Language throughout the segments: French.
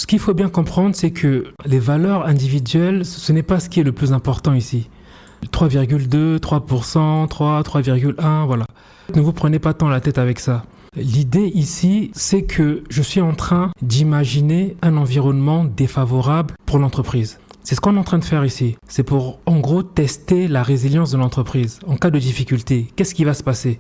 Ce qu'il faut bien comprendre, c'est que les valeurs individuelles, ce n'est pas ce qui est le plus important ici. 3,2, 3%, 3, 3,1, voilà. Ne vous prenez pas tant la tête avec ça. L'idée ici, c'est que je suis en train d'imaginer un environnement défavorable pour l'entreprise. C'est ce qu'on est en train de faire ici. C'est pour, en gros, tester la résilience de l'entreprise. En cas de difficulté, qu'est-ce qui va se passer ?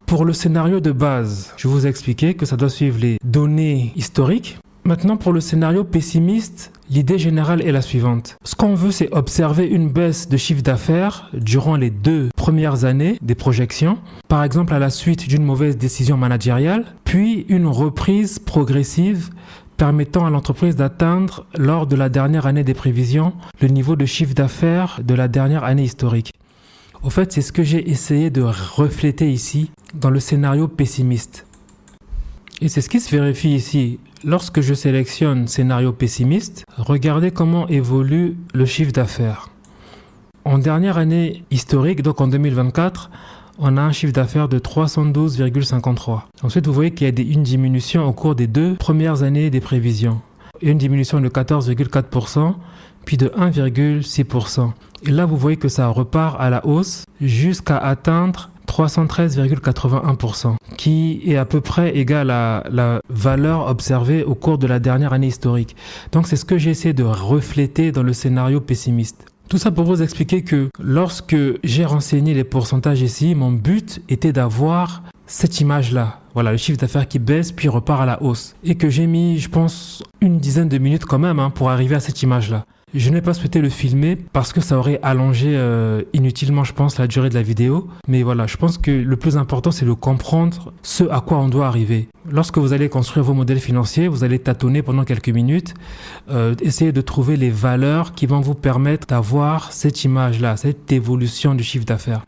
Pour le scénario de base, je vous ai expliqué que ça doit suivre les données historiques. Maintenant, pour le scénario pessimiste, l'idée générale est la suivante. Ce qu'on veut, c'est observer une baisse de chiffre d'affaires durant les 2 premières années des projections, par exemple à la suite d'une mauvaise décision managériale, puis une reprise progressive permettant à l'entreprise d'atteindre, lors de la dernière année des prévisions, le niveau de chiffre d'affaires de la dernière année historique. Au fait, c'est ce que j'ai essayé de refléter ici dans le scénario pessimiste. Et c'est ce qui se vérifie ici. Lorsque je sélectionne scénario pessimiste, regardez comment évolue le chiffre d'affaires. En dernière année historique, donc en 2024, on a un chiffre d'affaires de 312,53. Ensuite, vous voyez qu'il y a une diminution au cours des 2 premières années des prévisions. Une diminution de 14,4%, puis de 1,6%. Et là, vous voyez que ça repart à la hausse jusqu'à atteindre 313,81%, qui est à peu près égal à la valeur observée au cours de la dernière année historique. Donc c'est ce que j'ai essayé de refléter dans le scénario pessimiste. Tout ça pour vous expliquer que lorsque j'ai renseigné les pourcentages ici, mon but était d'avoir cette image-là. Voilà, le chiffre d'affaires qui baisse puis repart à la hausse. Et que j'ai mis, je pense, une dizaine de minutes quand même pour arriver à cette image-là. Je n'ai pas souhaité le filmer parce que ça aurait allongé inutilement, je pense, la durée de la vidéo. Mais voilà, je pense que le plus important, c'est de comprendre ce à quoi on doit arriver. Lorsque vous allez construire vos modèles financiers, vous allez tâtonner pendant quelques minutes, essayer de trouver les valeurs qui vont vous permettre d'avoir cette image-là, cette évolution du chiffre d'affaires.